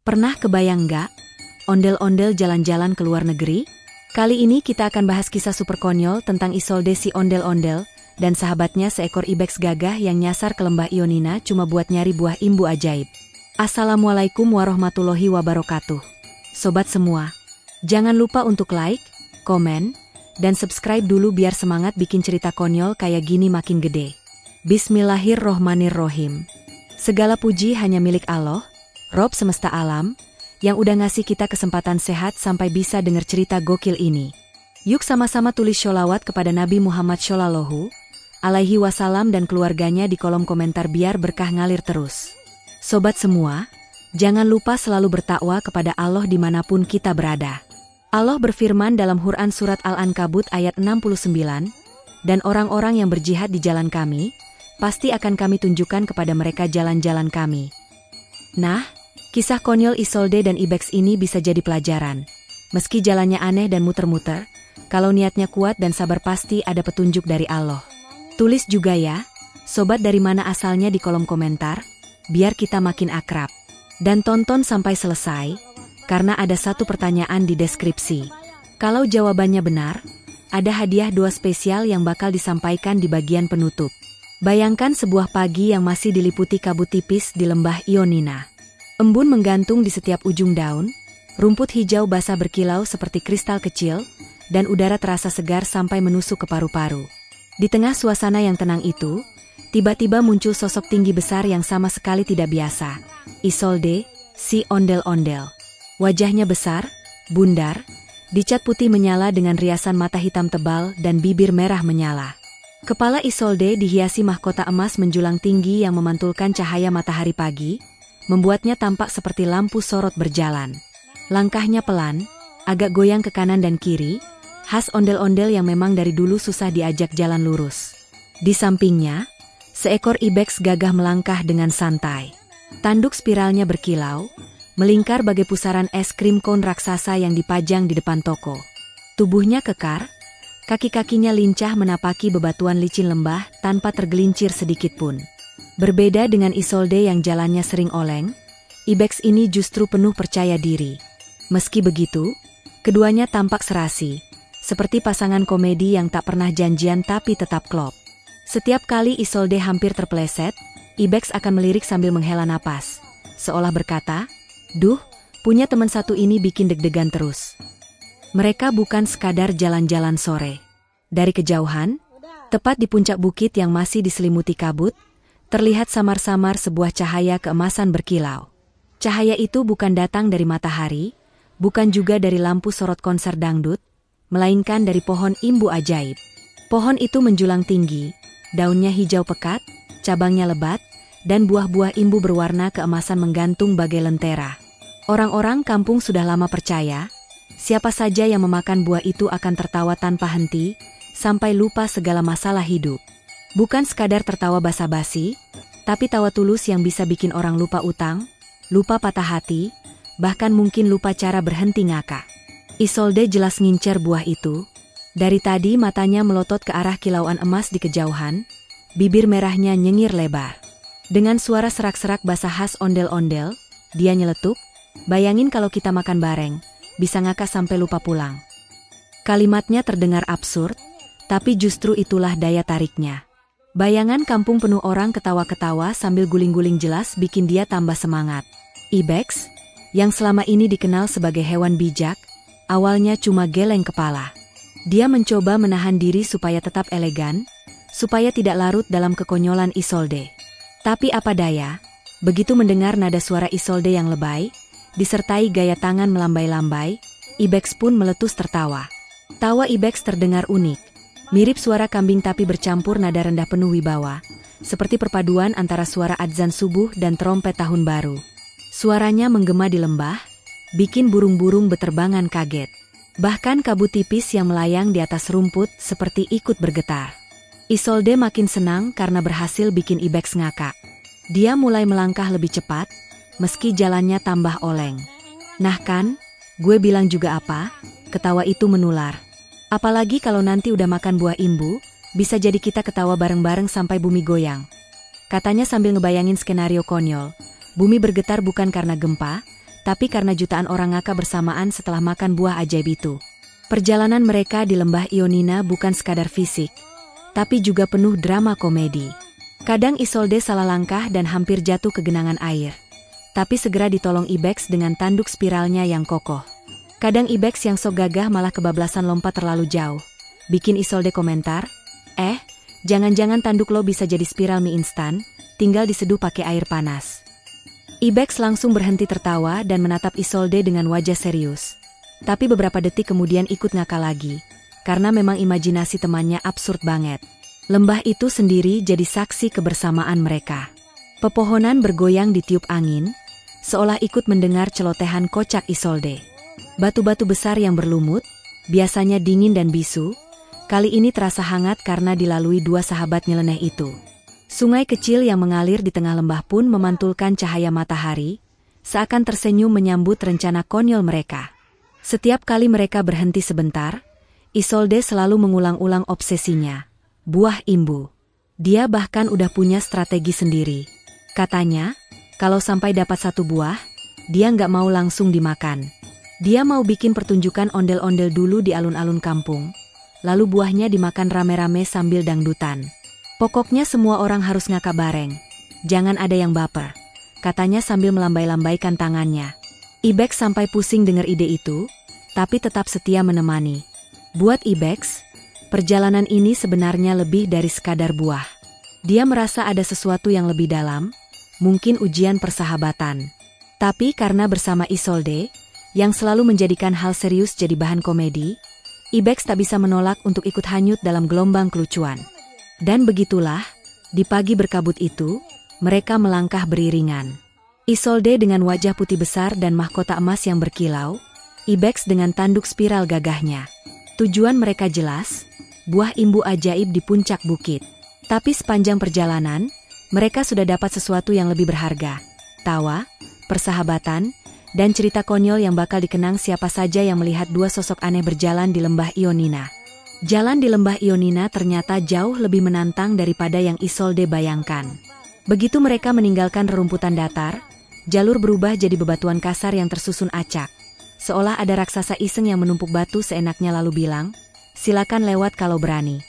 Pernah kebayang nggak? Ondel-ondel jalan-jalan ke luar negeri? Kali ini kita akan bahas kisah super konyol tentang Isolde si ondel-ondel dan sahabatnya seekor ibex gagah yang nyasar ke lembah Ionina cuma buat nyari buah imbu ajaib. Assalamualaikum warahmatullahi wabarakatuh. Sobat semua, jangan lupa untuk like, komen, dan subscribe dulu biar semangat bikin cerita konyol kayak gini makin gede. Bismillahirrohmanirrohim. Segala puji hanya milik Allah, Rob semesta alam, yang udah ngasih kita kesempatan sehat sampai bisa denger cerita gokil ini. Yuk sama-sama tulis sholawat kepada Nabi Muhammad Shallallahu alaihi wasallam dan keluarganya di kolom komentar biar berkah ngalir terus. Sobat semua, jangan lupa selalu bertakwa kepada Allah dimanapun kita berada. Allah berfirman dalam Quran Surat Al-Ankabut ayat 69, dan orang-orang yang berjihad di jalan kami, pasti akan kami tunjukkan kepada mereka jalan-jalan kami. Nah, kisah konyol Isolde dan ibex ini bisa jadi pelajaran. Meski jalannya aneh dan muter-muter, kalau niatnya kuat dan sabar pasti ada petunjuk dari Allah. Tulis juga ya, sobat dari mana asalnya di kolom komentar, biar kita makin akrab. Dan tonton sampai selesai, karena ada satu pertanyaan di deskripsi. Kalau jawabannya benar, ada hadiah 2 spesial yang bakal disampaikan di bagian penutup. Bayangkan sebuah pagi yang masih diliputi kabut tipis di lembah Ionina. Embun menggantung di setiap ujung daun, rumput hijau basah berkilau seperti kristal kecil, dan udara terasa segar sampai menusuk ke paru-paru. Di tengah suasana yang tenang itu, tiba-tiba muncul sosok tinggi besar yang sama sekali tidak biasa. Isolde, si ondel-ondel. Wajahnya besar, bundar, dicat putih menyala dengan riasan mata hitam tebal dan bibir merah menyala. Kepala Isolde dihiasi mahkota emas menjulang tinggi yang memantulkan cahaya matahari pagi, membuatnya tampak seperti lampu sorot berjalan. Langkahnya pelan, agak goyang ke kanan dan kiri, khas ondel-ondel yang memang dari dulu susah diajak jalan lurus. Di sampingnya, seekor ibex gagah melangkah dengan santai. Tanduk spiralnya berkilau, melingkar bagai pusaran es krim cone raksasa yang dipajang di depan toko. Tubuhnya kekar, kaki-kakinya lincah menapaki bebatuan licin lembah tanpa tergelincir sedikit pun. Berbeda dengan Isolde yang jalannya sering oleng, ibex ini justru penuh percaya diri. Meski begitu, keduanya tampak serasi, seperti pasangan komedi yang tak pernah janjian tapi tetap klop. Setiap kali Isolde hampir terpeleset, ibex akan melirik sambil menghela napas, seolah berkata, "Duh, punya teman satu ini bikin deg-degan terus." Mereka bukan sekadar jalan-jalan sore. Dari kejauhan, tepat di puncak bukit yang masih diselimuti kabut, terlihat samar-samar sebuah cahaya keemasan berkilau. Cahaya itu bukan datang dari matahari, bukan juga dari lampu sorot konser dangdut, melainkan dari pohon imbu ajaib. Pohon itu menjulang tinggi, daunnya hijau pekat, cabangnya lebat, dan buah-buah imbu berwarna keemasan menggantung bagai lentera. Orang-orang kampung sudah lama percaya, siapa saja yang memakan buah itu akan tertawa tanpa henti, sampai lupa segala masalah hidup. Bukan sekadar tertawa basa-basi, tapi tawa tulus yang bisa bikin orang lupa utang, lupa patah hati, bahkan mungkin lupa cara berhenti ngakak. Isolde jelas ngincer buah itu. Dari tadi matanya melotot ke arah kilauan emas di kejauhan, bibir merahnya nyengir lebar. Dengan suara serak-serak basah khas ondel-ondel, dia nyeletuk, "Bayangin kalau kita makan bareng, bisa ngakak sampai lupa pulang." Kalimatnya terdengar absurd, tapi justru itulah daya tariknya. Bayangan kampung penuh orang ketawa-ketawa sambil guling-guling jelas bikin dia tambah semangat. Ibex, yang selama ini dikenal sebagai hewan bijak, awalnya cuma geleng kepala. Dia mencoba menahan diri supaya tetap elegan, supaya tidak larut dalam kekonyolan Isolde. Tapi apa daya, begitu mendengar nada suara Isolde yang lebay, disertai gaya tangan melambai-lambai, ibex pun meletus tertawa. Tawa ibex terdengar unik. Mirip suara kambing tapi bercampur nada rendah penuh wibawa, seperti perpaduan antara suara adzan subuh dan trompet tahun baru. Suaranya menggema di lembah, bikin burung-burung beterbangan kaget. Bahkan kabut tipis yang melayang di atas rumput seperti ikut bergetar. Isolde makin senang karena berhasil bikin ibex ngakak. Dia mulai melangkah lebih cepat, meski jalannya tambah oleng. "Nah kan, gue bilang juga apa?" Ketawa itu menular. "Apalagi kalau nanti udah makan buah imbu, bisa jadi kita ketawa bareng-bareng sampai bumi goyang." Katanya sambil ngebayangin skenario konyol. Bumi bergetar bukan karena gempa, tapi karena jutaan orang ngakak bersamaan setelah makan buah ajaib itu. Perjalanan mereka di lembah Ionina bukan sekadar fisik, tapi juga penuh drama komedi. Kadang Isolde salah langkah dan hampir jatuh ke genangan air, tapi segera ditolong Ibex dengan tanduk spiralnya yang kokoh. Kadang Ibex yang sok gagah malah kebablasan lompat terlalu jauh, bikin Isolde komentar, jangan-jangan tanduk lo bisa jadi spiral mie instan, tinggal diseduh pakai air panas. Ibex langsung berhenti tertawa dan menatap Isolde dengan wajah serius. Tapi beberapa detik kemudian ikut ngakak lagi, karena memang imajinasi temannya absurd banget. Lembah itu sendiri jadi saksi kebersamaan mereka. Pepohonan bergoyang ditiup angin, seolah ikut mendengar celotehan kocak Isolde. Batu-batu besar yang berlumut, biasanya dingin dan bisu, kali ini terasa hangat karena dilalui dua sahabat nyeleneh itu. Sungai kecil yang mengalir di tengah lembah pun memantulkan cahaya matahari, seakan tersenyum menyambut rencana konyol mereka. Setiap kali mereka berhenti sebentar, Isolde selalu mengulang-ulang obsesinya, buah imbu. Dia bahkan udah punya strategi sendiri. Katanya, kalau sampai dapat satu buah, dia nggak mau langsung dimakan. Dia mau bikin pertunjukan ondel-ondel dulu di alun-alun kampung, lalu buahnya dimakan rame-rame sambil dangdutan. Pokoknya semua orang harus ngakak bareng. Jangan ada yang baper, katanya sambil melambai-lambaikan tangannya. Ibex sampai pusing dengar ide itu, tapi tetap setia menemani. Buat Ibex, perjalanan ini sebenarnya lebih dari sekadar buah. Dia merasa ada sesuatu yang lebih dalam, mungkin ujian persahabatan. Tapi karena bersama Isolde, yang selalu menjadikan hal serius jadi bahan komedi, Ibex tak bisa menolak untuk ikut hanyut dalam gelombang kelucuan. Dan begitulah, di pagi berkabut itu, mereka melangkah beriringan. Isolde dengan wajah putih besar dan mahkota emas yang berkilau, Ibex dengan tanduk spiral gagahnya. Tujuan mereka jelas, buah imbu ajaib di puncak bukit. Tapi sepanjang perjalanan, mereka sudah dapat sesuatu yang lebih berharga. Tawa, persahabatan, dan cerita konyol yang bakal dikenang siapa saja yang melihat dua sosok aneh berjalan di lembah Ionina. Jalan di lembah Ionina ternyata jauh lebih menantang daripada yang Isolde bayangkan. Begitu mereka meninggalkan rerumputan datar, jalur berubah jadi bebatuan kasar yang tersusun acak. Seolah ada raksasa iseng yang menumpuk batu seenaknya lalu bilang, silakan lewat kalau berani.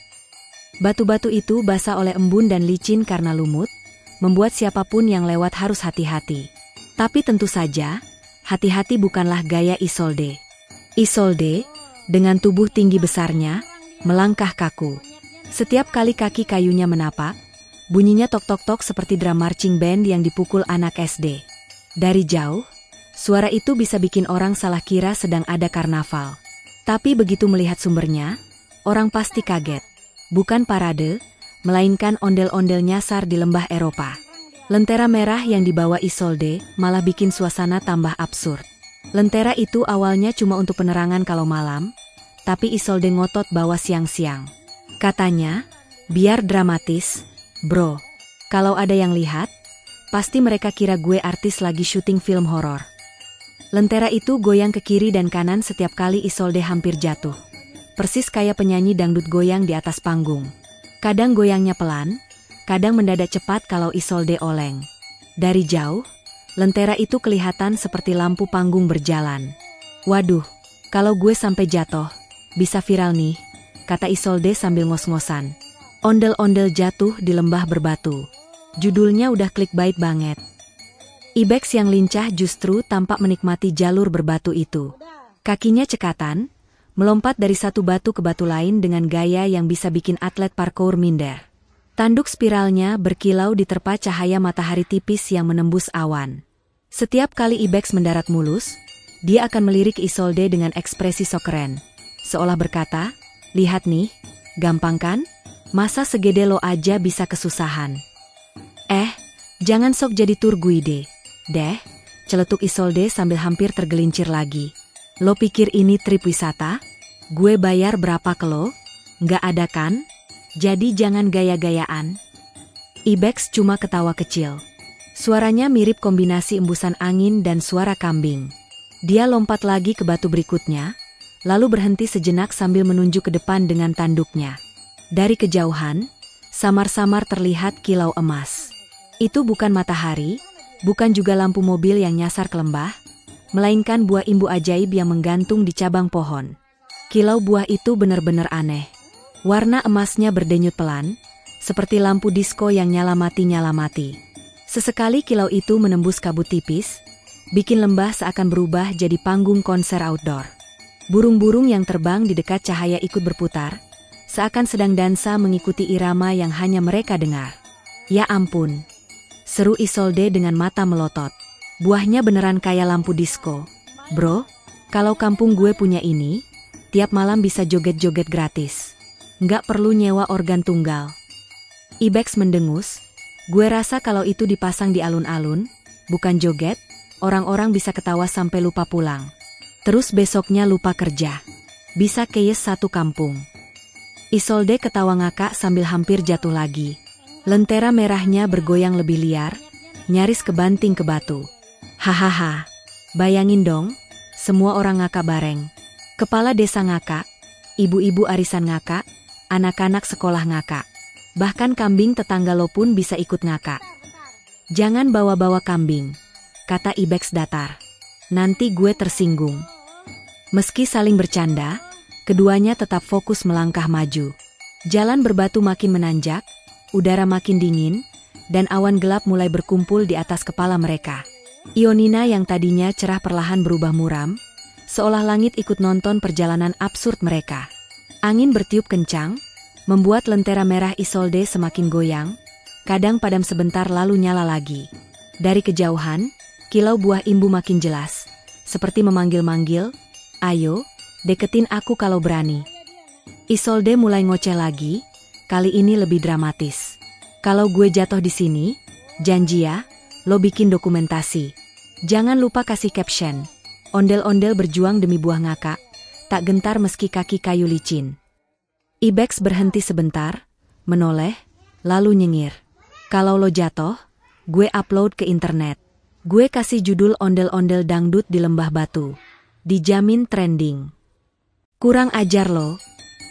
Batu-batu itu basah oleh embun dan licin karena lumut, membuat siapapun yang lewat harus hati-hati. Tapi tentu saja, hati-hati bukanlah gaya Isolde. Isolde, dengan tubuh tinggi besarnya, melangkah kaku. Setiap kali kaki kayunya menapak, bunyinya tok-tok-tok seperti drum marching band yang dipukul anak SD. Dari jauh, suara itu bisa bikin orang salah kira sedang ada karnaval. Tapi begitu melihat sumbernya, orang pasti kaget. Bukan parade, melainkan ondel-ondel nyasar di lembah Eropa. Lentera merah yang dibawa Isolde malah bikin suasana tambah absurd. Lentera itu awalnya cuma untuk penerangan kalau malam, tapi Isolde ngotot bawa siang-siang. Katanya, biar dramatis, bro. Kalau ada yang lihat, pasti mereka kira gue artis lagi syuting film horor. Lentera itu goyang ke kiri dan kanan setiap kali Isolde hampir jatuh. Persis kayak penyanyi dangdut goyang di atas panggung. Kadang goyangnya pelan, kadang mendadak cepat kalau Isolde oleng. Dari jauh, lentera itu kelihatan seperti lampu panggung berjalan. Waduh, kalau gue sampai jatuh, bisa viral nih, kata Isolde sambil ngos-ngosan. Ondel-ondel jatuh di lembah berbatu. Judulnya udah clickbait banget. Ibex yang lincah justru tampak menikmati jalur berbatu itu. Kakinya cekatan, melompat dari satu batu ke batu lain dengan gaya yang bisa bikin atlet parkour minder. Tanduk spiralnya berkilau diterpa cahaya matahari tipis yang menembus awan. Setiap kali Ibex mendarat mulus, dia akan melirik Isolde dengan ekspresi sok keren. Seolah berkata, lihat nih, gampang kan? Masa segede lo aja bisa kesusahan? Jangan sok jadi tour guide, deh, celetuk Isolde sambil hampir tergelincir lagi. Lo pikir ini trip wisata? Gue bayar berapa ke lo? Nggak ada kan? Jadi jangan gaya-gayaan. Ibex cuma ketawa kecil. Suaranya mirip kombinasi embusan angin dan suara kambing. Dia lompat lagi ke batu berikutnya, lalu berhenti sejenak sambil menunjuk ke depan dengan tanduknya. Dari kejauhan, samar-samar terlihat kilau emas. Itu bukan matahari, bukan juga lampu mobil yang nyasar ke lembah, melainkan buah imbu ajaib yang menggantung di cabang pohon. Kilau buah itu benar-benar aneh. Warna emasnya berdenyut pelan, seperti lampu disko yang nyala mati. Sesekali kilau itu menembus kabut tipis, bikin lembah seakan berubah jadi panggung konser outdoor. Burung-burung yang terbang di dekat cahaya ikut berputar, seakan sedang dansa mengikuti irama yang hanya mereka dengar. Ya ampun, seru Isolde dengan mata melotot. Buahnya beneran kayak lampu disko. Bro, kalau kampung gue punya ini, tiap malam bisa joget-joget gratis. Nggak perlu nyewa organ tunggal. Ibex mendengus, gue rasa kalau itu dipasang di alun-alun, bukan joget, orang-orang bisa ketawa sampai lupa pulang. Terus besoknya lupa kerja. Bisa keyes satu kampung. Isolde ketawa ngakak sambil hampir jatuh lagi. Lentera merahnya bergoyang lebih liar, nyaris kebanting ke batu. Hahaha, bayangin dong, semua orang ngakak bareng. Kepala desa ngakak, ibu-ibu arisan ngakak, anak-anak sekolah ngakak. Bahkan kambing tetangga lo pun bisa ikut ngakak. Jangan bawa-bawa kambing, kata Ibex datar. Nanti gue tersinggung. Meski saling bercanda, keduanya tetap fokus melangkah maju. Jalan berbatu makin menanjak, udara makin dingin, dan awan gelap mulai berkumpul di atas kepala mereka. Ionina yang tadinya cerah perlahan berubah muram, seolah langit ikut nonton perjalanan absurd mereka. Angin bertiup kencang, membuat lentera merah Isolde semakin goyang, kadang padam sebentar lalu nyala lagi. Dari kejauhan, kilau buah imbu makin jelas, seperti memanggil-manggil, ayo, deketin aku kalau berani. Isolde mulai ngoceh lagi, kali ini lebih dramatis. Kalau gue jatuh di sini, janji ya, lo bikin dokumentasi. Jangan lupa kasih caption. Ondel-ondel berjuang demi buah ngakak, tak gentar meski kaki kayu licin. Ibex berhenti sebentar, menoleh, lalu nyengir. Kalau lo jatuh, gue upload ke internet. Gue kasih judul ondel-ondel dangdut di lembah batu. Dijamin trending. Kurang ajar lo,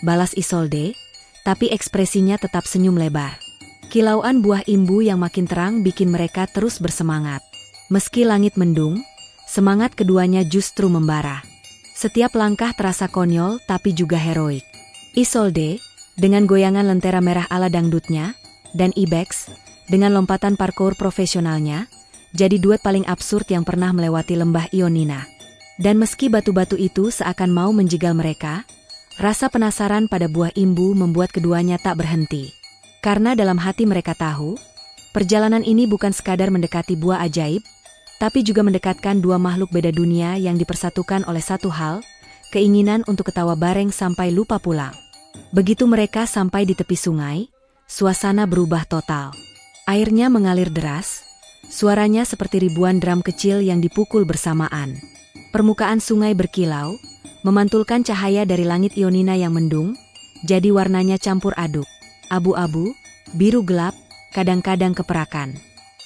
balas Isolde, tapi ekspresinya tetap senyum lebar. Kilauan buah imbu yang makin terang bikin mereka terus bersemangat. Meski langit mendung, semangat keduanya justru membara. Setiap langkah terasa konyol tapi juga heroik. Isolde, dengan goyangan lentera merah ala dangdutnya, dan Ibex, dengan lompatan parkour profesionalnya, jadi duet paling absurd yang pernah melewati lembah Ionina. Dan meski batu-batu itu seakan mau menjegal mereka, rasa penasaran pada buah imbu membuat keduanya tak berhenti. Karena dalam hati mereka tahu, perjalanan ini bukan sekadar mendekati buah ajaib, tapi juga mendekatkan dua makhluk beda dunia yang dipersatukan oleh satu hal, keinginan untuk ketawa bareng sampai lupa pulang. Begitu mereka sampai di tepi sungai, suasana berubah total. Airnya mengalir deras, suaranya seperti ribuan drum kecil yang dipukul bersamaan. Permukaan sungai berkilau, memantulkan cahaya dari langit Ionina yang mendung, jadi warnanya campur aduk. Abu-abu, biru gelap, kadang-kadang keperakan.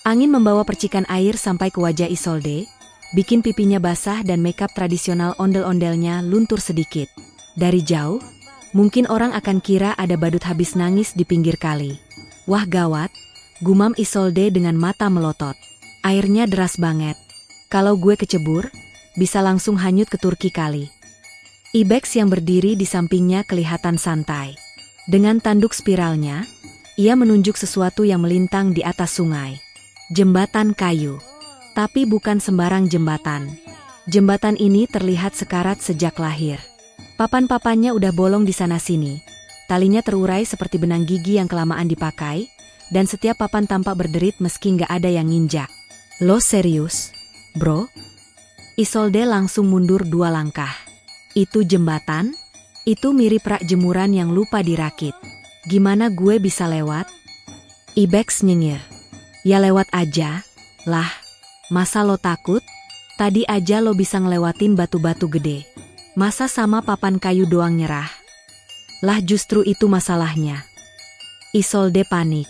Angin membawa percikan air sampai ke wajah Isolde, bikin pipinya basah dan makeup tradisional ondel-ondelnya luntur sedikit. Dari jauh, mungkin orang akan kira ada badut habis nangis di pinggir kali. Wah gawat, gumam Isolde dengan mata melotot. Airnya deras banget. Kalau gue kecebur, bisa langsung hanyut ke Turki kali. Ibex yang berdiri di sampingnya kelihatan santai. Dengan tanduk spiralnya, ia menunjuk sesuatu yang melintang di atas sungai. Jembatan kayu. Tapi bukan sembarang jembatan. Jembatan ini terlihat sekarat sejak lahir. Papan-papannya udah bolong di sana-sini. Talinya terurai seperti benang gigi yang kelamaan dipakai, dan setiap papan tampak berderit meski nggak ada yang nginjak. Lo serius, bro? Isolde langsung mundur 2 langkah. Itu jembatan? Itu mirip rak jemuran yang lupa dirakit. Gimana gue bisa lewat? Ibex nyengir. Ya lewat aja, lah. Masa lo takut? Tadi aja lo bisa ngelewatin batu-batu gede. Masa sama papan kayu doang nyerah? Lah justru itu masalahnya. Isolde panik.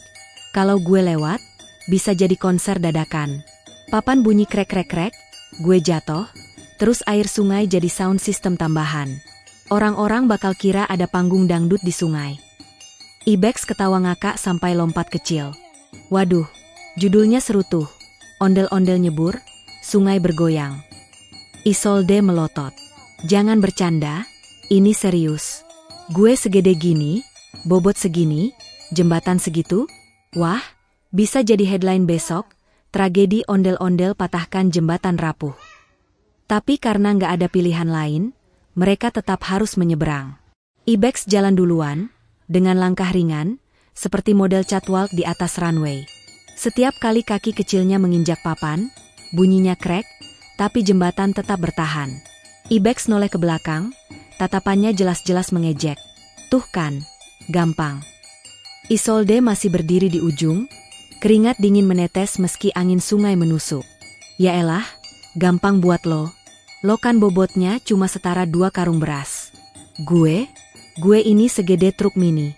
Kalau gue lewat, bisa jadi konser dadakan. Papan bunyi krek-krek-krek, gue jatuh, terus air sungai jadi sound system tambahan. Orang-orang bakal kira ada panggung dangdut di sungai. Ibex ketawa ngakak sampai lompat kecil. Waduh, judulnya seru tuh. Ondel-ondel nyebur, sungai bergoyang. Isolde melotot. Jangan bercanda, ini serius. Gue segede gini, bobot segini, jembatan segitu? Wah, bisa jadi headline besok, tragedi ondel-ondel patahkan jembatan rapuh. Tapi karena nggak ada pilihan lain, mereka tetap harus menyeberang. Ibex jalan duluan, dengan langkah ringan, seperti model catwalk di atas runway. Setiap kali kaki kecilnya menginjak papan, bunyinya krek, tapi jembatan tetap bertahan. Ibex noleh ke belakang, tatapannya jelas-jelas mengejek. Tuh kan, gampang. Isolde masih berdiri di ujung, keringat dingin menetes meski angin sungai menusuk. Ya elah, gampang buat lo. Lo kan bobotnya cuma setara 2 karung beras. Gue ini segede truk mini.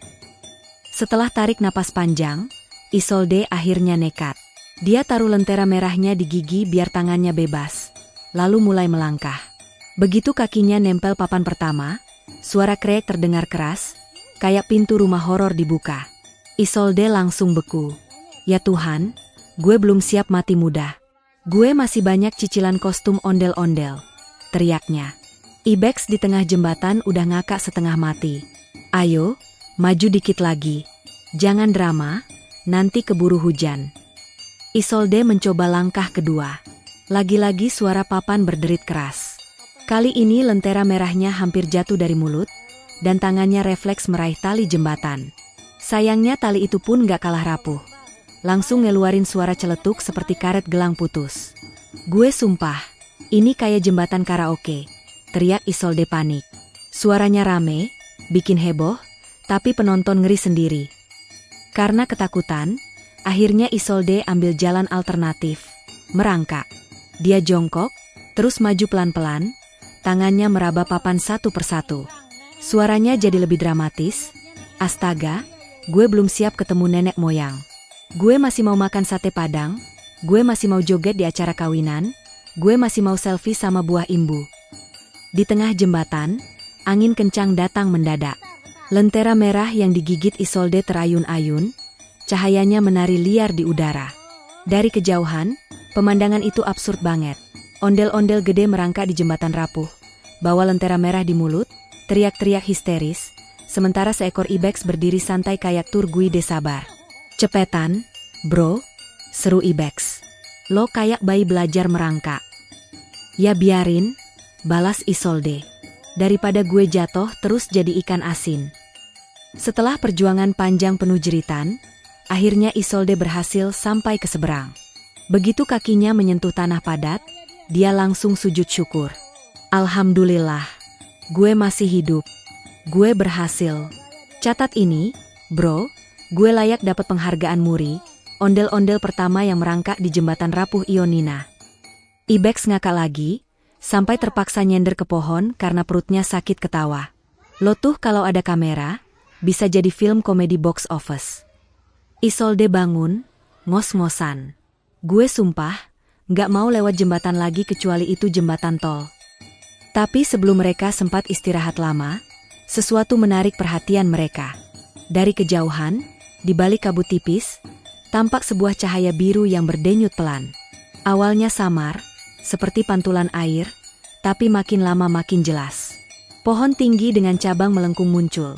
Setelah tarik napas panjang, Isolde akhirnya nekat. Dia taruh lentera merahnya di gigi biar tangannya bebas, lalu mulai melangkah. Begitu kakinya nempel papan pertama, suara krek terdengar keras, kayak pintu rumah horor dibuka. Isolde langsung beku. Ya Tuhan, gue belum siap mati muda. Gue masih banyak cicilan kostum ondel-ondel, teriaknya. Ibex di tengah jembatan udah ngakak setengah mati. Ayo, maju dikit lagi. Jangan drama, nanti keburu hujan. Isolde mencoba langkah kedua. Lagi-lagi suara papan berderit keras. Kali ini lentera merahnya hampir jatuh dari mulut, dan tangannya refleks meraih tali jembatan. Sayangnya tali itu pun gak kalah rapuh. Langsung ngeluarin suara celetuk seperti karet gelang putus. Gue sumpah, ini kayak jembatan karaoke, teriak Isolde panik. Suaranya rame, bikin heboh, tapi penonton ngeri sendiri. Karena ketakutan, akhirnya Isolde ambil jalan alternatif, merangkak. Dia jongkok, terus maju pelan-pelan, tangannya meraba papan satu persatu. Suaranya jadi lebih dramatis. Astaga, gue belum siap ketemu nenek moyang. Gue masih mau makan sate padang, gue masih mau joget di acara kawinan, gue masih mau selfie sama buah imbu. Di tengah jembatan, angin kencang datang mendadak. Lentera merah yang digigit Isolde terayun-ayun, cahayanya menari liar di udara. Dari kejauhan, pemandangan itu absurd banget. Ondel-ondel gede merangkak di jembatan rapuh, bawa lentera merah di mulut, teriak-teriak histeris, sementara seekor ibex berdiri santai kayak Turgui de Sabar. Cepetan, bro, seru ibex. Lo kayak bayi belajar merangkak. Ya biarin, balas Isolde. Daripada gue jatuh terus jadi ikan asin. Setelah perjuangan panjang penuh jeritan, akhirnya Isolde berhasil sampai ke seberang. Begitu kakinya menyentuh tanah padat, dia langsung sujud syukur. Alhamdulillah, gue masih hidup. Gue berhasil. Catat ini, bro, gue layak dapat penghargaan Muri, ondel-ondel pertama yang merangkak di jembatan rapuh Ionina. Ibex ngakak lagi, sampai terpaksa nyender ke pohon karena perutnya sakit ketawa. Lo tuh kalau ada kamera, bisa jadi film komedi box office. Isolde bangun, ngos-ngosan. Gue sumpah, gak mau lewat jembatan lagi kecuali itu jembatan tol. Tapi sebelum mereka sempat istirahat lama, sesuatu menarik perhatian mereka. Dari kejauhan, di balik kabut tipis, tampak sebuah cahaya biru yang berdenyut pelan. Awalnya samar, seperti pantulan air, tapi makin lama makin jelas. Pohon tinggi dengan cabang melengkung muncul.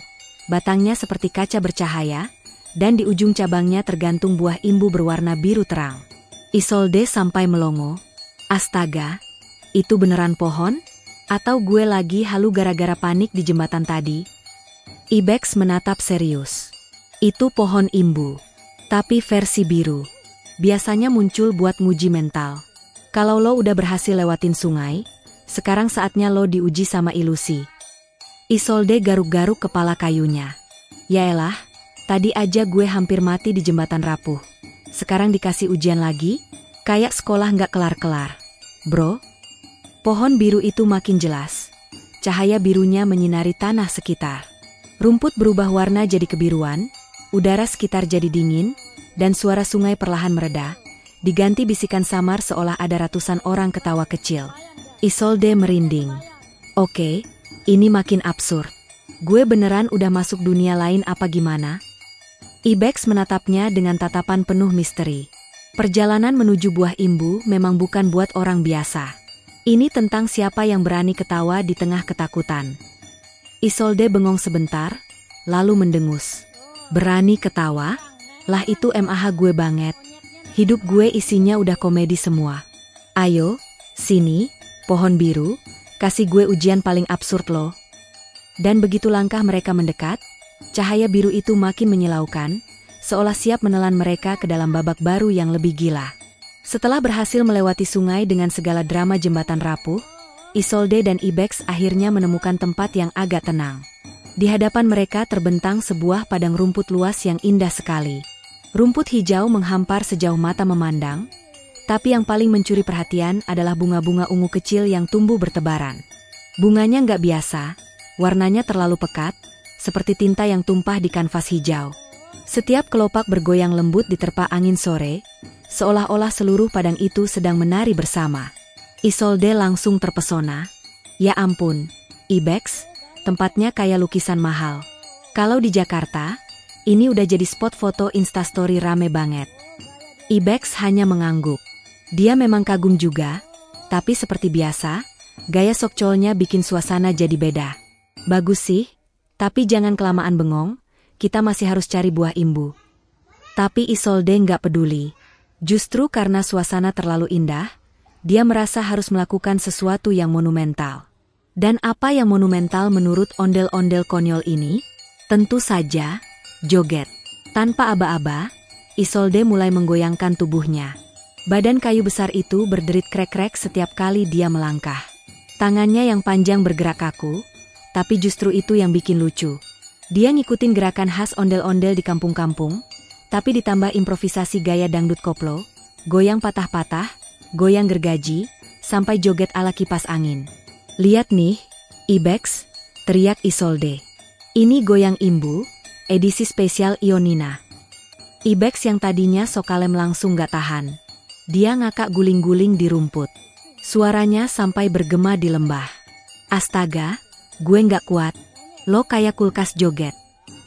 Batangnya seperti kaca bercahaya, dan di ujung cabangnya tergantung buah imbu berwarna biru terang. Isolde sampai melongo. Astaga, itu beneran pohon? Atau gue lagi halu gara-gara panik di jembatan tadi? Ibex menatap serius. Itu pohon imbu, tapi versi biru. Biasanya muncul buat nguji mental. Kalau lo udah berhasil lewatin sungai, sekarang saatnya lo diuji sama ilusi. Isolde garuk-garuk kepala kayunya. Yaelah, tadi aja gue hampir mati di jembatan rapuh. Sekarang dikasih ujian lagi, kayak sekolah nggak kelar-kelar. Bro, pohon biru itu makin jelas. Cahaya birunya menyinari tanah sekitar. Rumput berubah warna jadi kebiruan, udara sekitar jadi dingin, dan suara sungai perlahan mereda, diganti bisikan samar seolah ada ratusan orang ketawa kecil. Isolde merinding. Oke, ini makin absurd. Gue beneran udah masuk dunia lain apa gimana? Ibex menatapnya dengan tatapan penuh misteri. Perjalanan menuju buah imbu memang bukan buat orang biasa. Ini tentang siapa yang berani ketawa di tengah ketakutan. Isolde bengong sebentar, lalu mendengus. Berani ketawa? Lah itu mah gue banget. Hidup gue isinya udah komedi semua. Ayo, sini, pohon biru, kasih gue ujian paling absurd lo. Dan begitu langkah mereka mendekat, cahaya biru itu makin menyilaukan, seolah siap menelan mereka ke dalam babak baru yang lebih gila. Setelah berhasil melewati sungai dengan segala drama jembatan rapuh, Isolde dan Ibex akhirnya menemukan tempat yang agak tenang. Di hadapan mereka terbentang sebuah padang rumput luas yang indah sekali. Rumput hijau menghampar sejauh mata memandang, tapi yang paling mencuri perhatian adalah bunga-bunga ungu kecil yang tumbuh bertebaran. Bunganya nggak biasa, warnanya terlalu pekat, seperti tinta yang tumpah di kanvas hijau. Setiap kelopak bergoyang lembut diterpa angin sore, seolah-olah seluruh padang itu sedang menari bersama. Isolde langsung terpesona. Ya ampun, Ibex, tempatnya kayak lukisan mahal. Kalau di Jakarta, ini udah jadi spot foto instastory rame banget. Ibex hanya mengangguk. Dia memang kagum juga, tapi seperti biasa, gaya sokcolnya bikin suasana jadi beda. Bagus sih, tapi jangan kelamaan bengong, kita masih harus cari buah imbu. Tapi Isolde nggak peduli. Justru karena suasana terlalu indah, dia merasa harus melakukan sesuatu yang monumental. Dan apa yang monumental menurut ondel-ondel konyol ini? Tentu saja, joget. Tanpa aba-aba, Isolde mulai menggoyangkan tubuhnya. Badan kayu besar itu berderit krek-krek setiap kali dia melangkah. Tangannya yang panjang bergerak kaku, tapi justru itu yang bikin lucu. Dia ngikutin gerakan khas ondel-ondel di kampung-kampung, tapi ditambah improvisasi gaya dangdut koplo, goyang patah-patah, goyang gergaji, sampai joget ala kipas angin. Lihat nih, Ibex, teriak Isolde. Ini goyang imbu, edisi spesial Ionina. Ibex yang tadinya sok kalem langsung gak tahan. Dia ngakak guling-guling di rumput. Suaranya sampai bergema di lembah. Astaga, gue gak kuat. Lo kayak kulkas joget.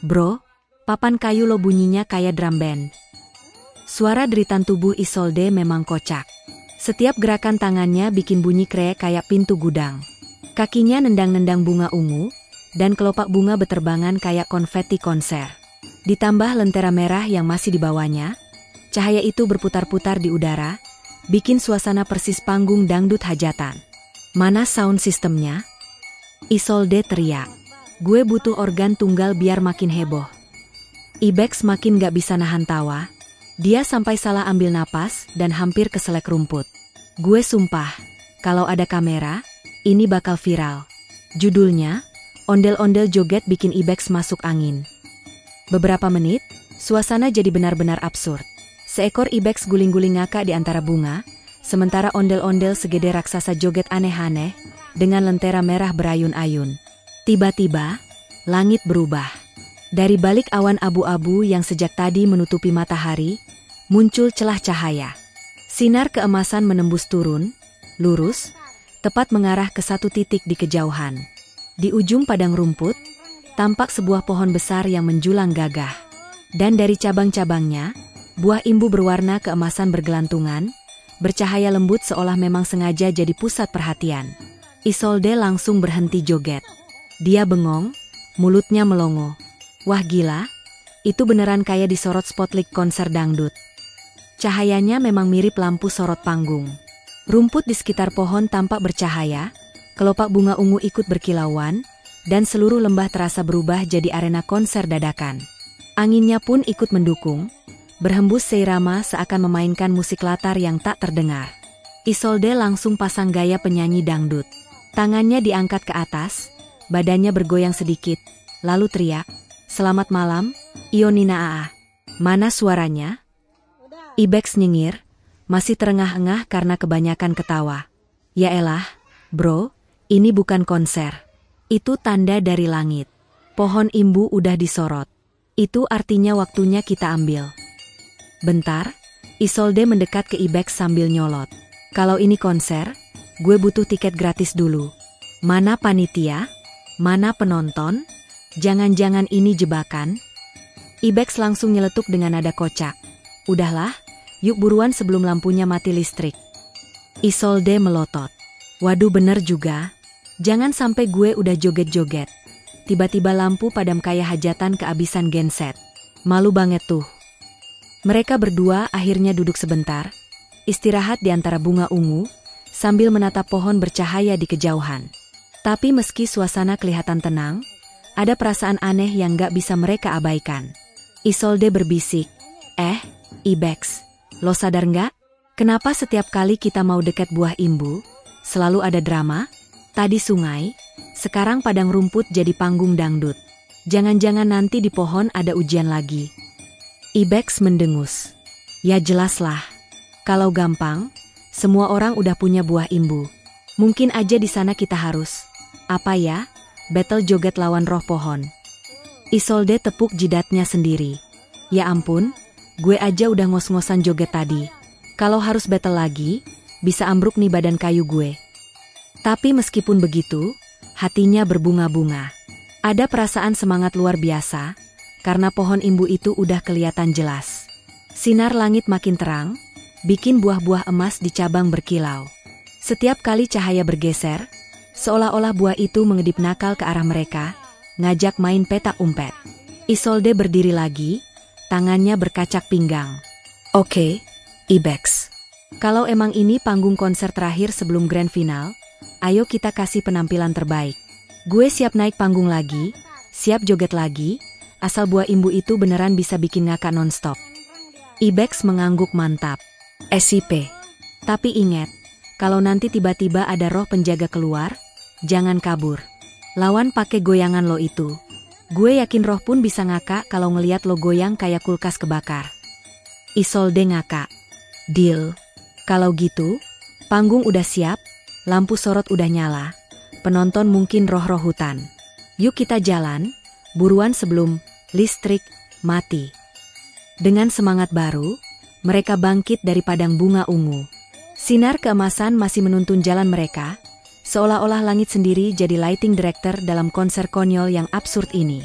Bro, papan kayu lo bunyinya kayak drum band. Suara deritan tubuh Isolde memang kocak. Setiap gerakan tangannya bikin bunyi krek kayak pintu gudang. Kakinya nendang-nendang bunga ungu, dan kelopak bunga beterbangan kayak konfeti konser. Ditambah lentera merah yang masih dibawanya, cahaya itu berputar-putar di udara, bikin suasana persis panggung dangdut hajatan. Mana sound systemnya? Isolde teriak. Gue butuh organ tunggal biar makin heboh. Ibex makin gak bisa nahan tawa. Dia sampai salah ambil napas dan hampir keselek rumput. Gue sumpah, kalau ada kamera, ini bakal viral. Judulnya, ondel-ondel joget bikin Ibex masuk angin. Beberapa menit, suasana jadi benar-benar absurd. Seekor Ibex guling-guling ngakak di antara bunga, sementara ondel-ondel segede raksasa joget aneh-aneh, dengan lentera merah berayun-ayun. Tiba-tiba, langit berubah. Dari balik awan abu-abu yang sejak tadi menutupi matahari, muncul celah cahaya. Sinar keemasan menembus turun, lurus, tepat mengarah ke satu titik di kejauhan. Di ujung padang rumput, tampak sebuah pohon besar yang menjulang gagah. Dan dari cabang-cabangnya, buah imbu berwarna keemasan bergelantungan, bercahaya lembut seolah memang sengaja jadi pusat perhatian. Isolde langsung berhenti joget. Dia bengong, mulutnya melongo. Wah gila, itu beneran kayak disorot spotlight konser dangdut. Cahayanya memang mirip lampu sorot panggung. Rumput di sekitar pohon tampak bercahaya, kelopak bunga ungu ikut berkilauan, dan seluruh lembah terasa berubah jadi arena konser dadakan. Anginnya pun ikut mendukung, berhembus seirama seakan memainkan musik latar yang tak terdengar. Isolde langsung pasang gaya penyanyi dangdut. Tangannya diangkat ke atas, badannya bergoyang sedikit, lalu teriak, "Selamat malam, Ionina AA." Mana suaranya? Ibex nyengir, masih terengah-engah karena kebanyakan ketawa. Ya elah, bro, ini bukan konser. Itu tanda dari langit. Pohon imbu udah disorot. Itu artinya waktunya kita ambil. Bentar, Isolde mendekat ke Ibex sambil nyolot. Kalau ini konser, gue butuh tiket gratis dulu. Mana panitia? Mana penonton? Jangan-jangan ini jebakan? Ibex langsung nyeletuk dengan nada kocak. Udahlah, yuk buruan sebelum lampunya mati listrik. Isolde melotot. Waduh bener juga. Jangan sampai gue udah joget-joget. Tiba-tiba lampu padam kayak hajatan keabisan genset. Malu banget tuh. Mereka berdua akhirnya duduk sebentar, istirahat di antara bunga ungu, sambil menatap pohon bercahaya di kejauhan. Tapi meski suasana kelihatan tenang, ada perasaan aneh yang gak bisa mereka abaikan. Isolde berbisik, Ibex, lo sadar gak? Kenapa setiap kali kita mau deket buah imbu, selalu ada drama? Tadi sungai, sekarang padang rumput jadi panggung dangdut. Jangan-jangan nanti di pohon ada ujian lagi. Ibex mendengus. Ya jelaslah. Kalau gampang, semua orang udah punya buah imbu. Mungkin aja di sana kita harus. Apa ya? Battle joget lawan roh pohon. Isolde tepuk jidatnya sendiri. Ya ampun, gue aja udah ngos-ngosan joget tadi. Kalau harus battle lagi, bisa ambruk nih badan kayu gue. Tapi meskipun begitu, hatinya berbunga-bunga. Ada perasaan semangat luar biasa, karena pohon imbu itu udah kelihatan jelas. Sinar langit makin terang, bikin buah-buah emas di cabang berkilau. Setiap kali cahaya bergeser, seolah-olah buah itu mengedip nakal ke arah mereka, ngajak main petak umpet. Isolde berdiri lagi, tangannya berkacak pinggang. Oke, Ibex. Kalau emang ini panggung konser terakhir sebelum grand final, ayo kita kasih penampilan terbaik. Gue siap naik panggung lagi, siap joget lagi, asal buah imbu itu beneran bisa bikin ngakak nonstop. Ibex mengangguk mantap. SIP. Tapi ingat, kalau nanti tiba-tiba ada roh penjaga keluar, jangan kabur. Lawan pakai goyangan lo itu. Gue yakin roh pun bisa ngakak kalau ngeliat lo goyang kayak kulkas kebakar. Isolde ngakak. Deal. Kalau gitu, panggung udah siap, lampu sorot udah nyala, penonton mungkin roh-roh hutan. Yuk kita jalan, buruan sebelum listrik mati. Dengan semangat baru, mereka bangkit dari padang bunga ungu. Sinar keemasan masih menuntun jalan mereka, seolah-olah langit sendiri jadi lighting director dalam konser konyol yang absurd ini.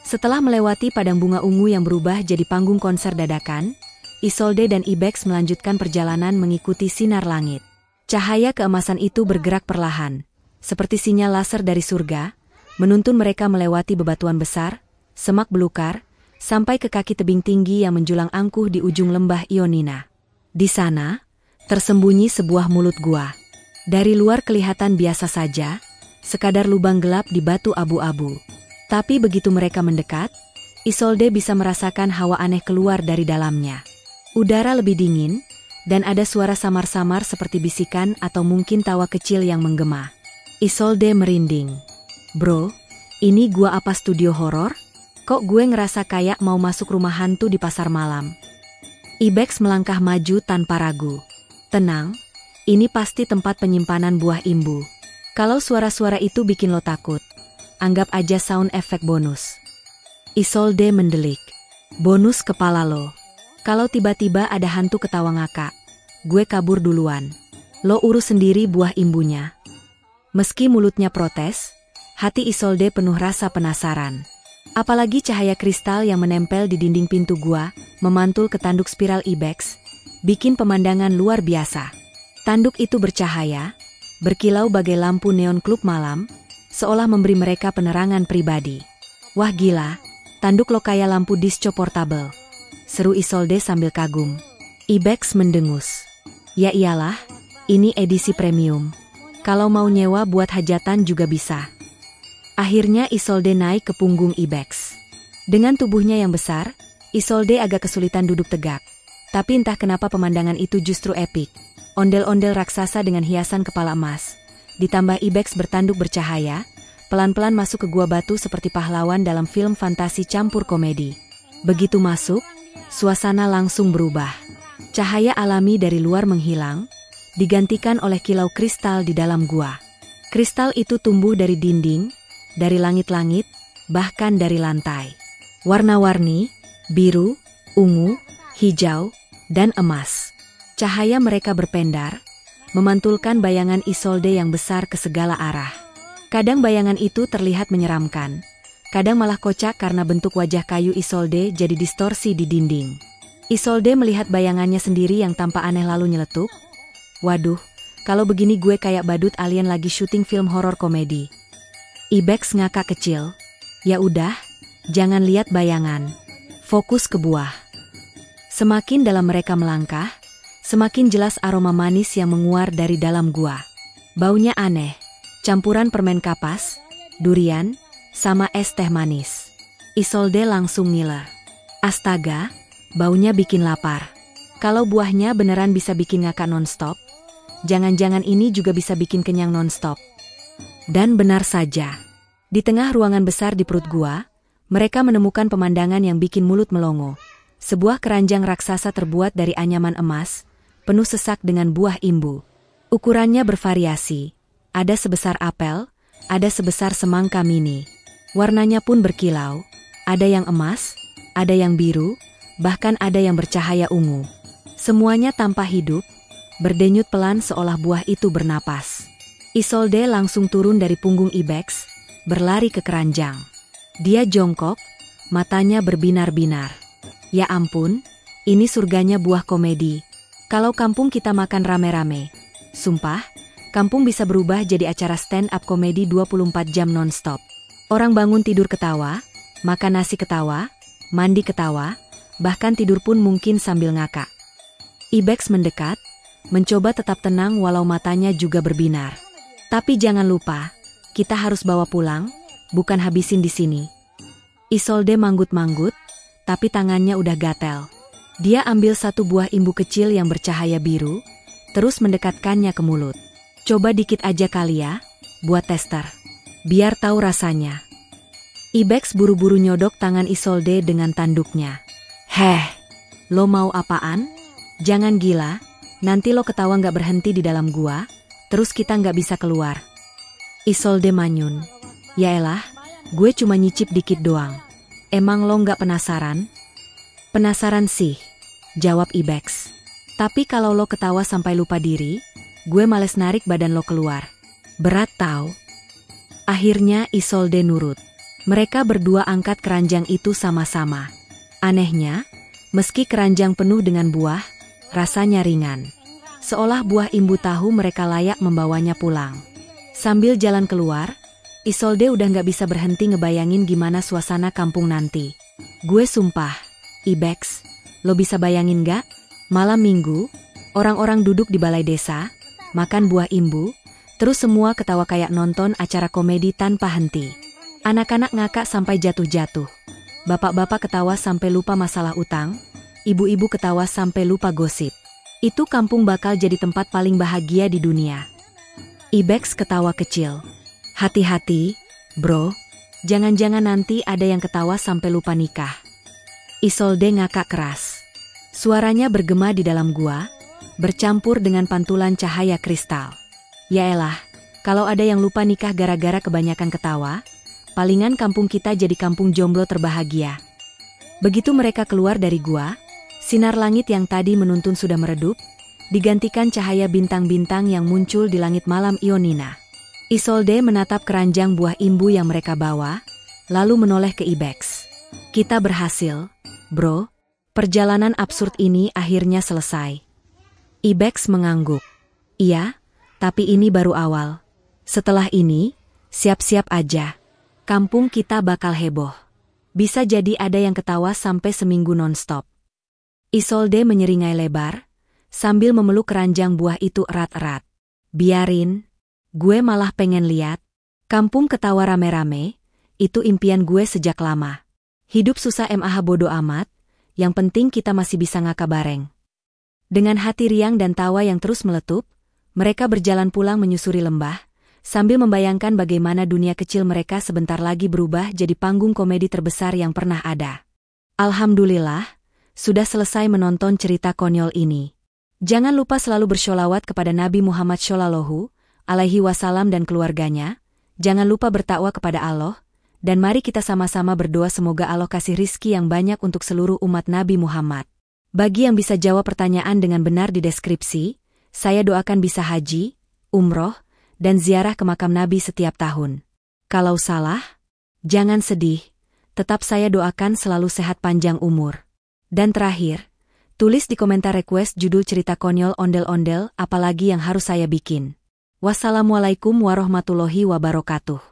Setelah melewati padang bunga ungu yang berubah jadi panggung konser dadakan, Isolde dan Ibex melanjutkan perjalanan mengikuti sinar langit. Cahaya keemasan itu bergerak perlahan, seperti sinyal laser dari surga, menuntun mereka melewati bebatuan besar, semak belukar, sampai ke kaki tebing tinggi yang menjulang angkuh di ujung lembah Ionina. Di sana, tersembunyi sebuah mulut gua. Dari luar kelihatan biasa saja, sekadar lubang gelap di batu abu-abu. Tapi begitu mereka mendekat, Isolde bisa merasakan hawa aneh keluar dari dalamnya. Udara lebih dingin, dan ada suara samar-samar seperti bisikan atau mungkin tawa kecil yang menggema. Isolde merinding. Bro, ini gua apa studio horor? Kok gue ngerasa kayak mau masuk rumah hantu di pasar malam? Ibex melangkah maju tanpa ragu. Tenang, ini pasti tempat penyimpanan buah imbu. Kalau suara-suara itu bikin lo takut, anggap aja sound effect bonus. Isolde mendelik. Bonus kepala lo. Kalau tiba-tiba ada hantu ketawa ngakak, gue kabur duluan. Lo urus sendiri buah imbunya. Meski mulutnya protes, hati Isolde penuh rasa penasaran. Apalagi cahaya kristal yang menempel di dinding pintu gua, memantul ke tanduk spiral Ibex, bikin pemandangan luar biasa. Tanduk itu bercahaya, berkilau bagai lampu neon klub malam, seolah memberi mereka penerangan pribadi. Wah gila, tanduk lo kayak lampu disco portable. Seru Isolde sambil kagum. Ibex mendengus. Ya iyalah, ini edisi premium. Kalau mau nyewa buat hajatan juga bisa. Akhirnya Isolde naik ke punggung Ibex. Dengan tubuhnya yang besar, Isolde agak kesulitan duduk tegak. Tapi entah kenapa pemandangan itu justru epik. Ondel-ondel raksasa dengan hiasan kepala emas. Ditambah Ibex bertanduk bercahaya, pelan-pelan masuk ke gua batu seperti pahlawan dalam film fantasi campur komedi. Begitu masuk, suasana langsung berubah. Cahaya alami dari luar menghilang, digantikan oleh kilau kristal di dalam gua. Kristal itu tumbuh dari dinding, dari langit-langit, bahkan dari lantai. Warna-warni, biru, ungu, hijau, dan emas. Cahaya mereka berpendar, memantulkan bayangan Isolde yang besar ke segala arah. Kadang bayangan itu terlihat menyeramkan, kadang malah kocak karena bentuk wajah kayu Isolde jadi distorsi di dinding. Isolde melihat bayangannya sendiri yang tampak aneh lalu nyeletuk. Waduh, Kalau begini gue kayak badut alien lagi syuting film horor komedi. Ibex ngakak kecil. Ya udah, jangan lihat bayangan. Fokus ke buah. Semakin dalam mereka melangkah, semakin jelas aroma manis yang menguar dari dalam gua. Baunya aneh, campuran permen kapas, durian, sama es teh manis. Isolde langsung ngiler. Astaga, baunya bikin lapar. Kalau buahnya beneran bisa bikin ngakak nonstop, jangan-jangan ini juga bisa bikin kenyang nonstop. Dan benar saja. Di tengah ruangan besar di perut gua, mereka menemukan pemandangan yang bikin mulut melongo. Sebuah keranjang raksasa terbuat dari anyaman emas, penuh sesak dengan buah imbu. Ukurannya bervariasi, ada sebesar apel, ada sebesar semangka mini. Warnanya pun berkilau, ada yang emas, ada yang biru, bahkan ada yang bercahaya ungu. Semuanya tanpa hidup, berdenyut pelan seolah buah itu bernapas. Isolde langsung turun dari punggung Ibex, berlari ke keranjang. Dia jongkok, matanya berbinar-binar. Ya ampun, ini surganya buah komedi. Kalau kampung kita makan rame-rame. Sumpah, kampung bisa berubah jadi acara stand-up komedi 24 jam non-stop. Orang bangun tidur ketawa, makan nasi ketawa, mandi ketawa, bahkan tidur pun mungkin sambil ngakak. Ibex mendekat, mencoba tetap tenang walau matanya juga berbinar. Tapi jangan lupa, kita harus bawa pulang, bukan habisin di sini. Isolde manggut-manggut, tapi tangannya udah gatel. Dia ambil satu buah imbu kecil yang bercahaya biru, terus mendekatkannya ke mulut. Coba dikit aja kali ya, buat tester. Biar tahu rasanya. Ibex buru-buru nyodok tangan Isolde dengan tanduknya. Heh, lo mau apaan? Jangan gila, nanti lo ketawa nggak berhenti di dalam gua, terus kita nggak bisa keluar. Isolde manyun. Yaelah, gue cuma nyicip dikit doang. Emang lo nggak penasaran? Penasaran sih, jawab Ibex. Tapi kalau lo ketawa sampai lupa diri, gue males narik badan lo keluar. Berat tau. Akhirnya Isolde nurut. Mereka berdua angkat keranjang itu sama-sama. Anehnya, meski keranjang penuh dengan buah, rasanya ringan. Seolah buah imbu tahu mereka layak membawanya pulang. Sambil jalan keluar, Isolde udah gak bisa berhenti ngebayangin gimana suasana kampung nanti. Gue sumpah, Ibex, lo bisa bayangin gak? Malam minggu, orang-orang duduk di balai desa, makan buah imbu, terus semua ketawa kayak nonton acara komedi tanpa henti. Anak-anak ngakak sampai jatuh-jatuh. Bapak-bapak ketawa sampai lupa masalah utang, ibu-ibu ketawa sampai lupa gosip. Itu kampung bakal jadi tempat paling bahagia di dunia. Ibex ketawa kecil. Hati-hati, bro. Jangan-jangan nanti ada yang ketawa sampai lupa nikah. Isolde ngakak keras. Suaranya bergema di dalam gua, bercampur dengan pantulan cahaya kristal. Yaelah, kalau ada yang lupa nikah gara-gara kebanyakan ketawa, palingan kampung kita jadi kampung jomblo terbahagia. Begitu mereka keluar dari gua, sinar langit yang tadi menuntun sudah meredup, digantikan cahaya bintang-bintang yang muncul di langit malam Ionina. Isolde menatap keranjang buah imbu yang mereka bawa, lalu menoleh ke Ibex. Kita berhasil, bro. Perjalanan absurd ini akhirnya selesai. Ibex mengangguk. Iya, tapi ini baru awal. Setelah ini, siap-siap aja. Kampung kita bakal heboh. Bisa jadi ada yang ketawa sampai seminggu nonstop. Isolde menyeringai lebar, sambil memeluk keranjang buah itu erat-erat. Biarin, gue malah pengen lihat. Kampung ketawa rame-rame, itu impian gue sejak lama. Hidup susah mah bodo amat, yang penting kita masih bisa ngakak bareng. Dengan hati riang dan tawa yang terus meletup, mereka berjalan pulang menyusuri lembah, sambil membayangkan bagaimana dunia kecil mereka sebentar lagi berubah jadi panggung komedi terbesar yang pernah ada. Alhamdulillah, sudah selesai menonton cerita konyol ini. Jangan lupa selalu bersholawat kepada Nabi Muhammad Shallallahu Alaihi Wasallam dan keluarganya. Jangan lupa bertakwa kepada Allah. Dan mari kita sama-sama berdoa semoga Allah kasih rizki yang banyak untuk seluruh umat Nabi Muhammad. Bagi yang bisa jawab pertanyaan dengan benar di deskripsi, saya doakan bisa haji, umroh, dan ziarah ke makam Nabi setiap tahun. Kalau salah, jangan sedih, tetap saya doakan selalu sehat panjang umur. Dan terakhir, Tulis di komentar request judul cerita konyol ondel-ondel apalagi yang harus saya bikin. Wassalamualaikum warahmatullahi wabarakatuh.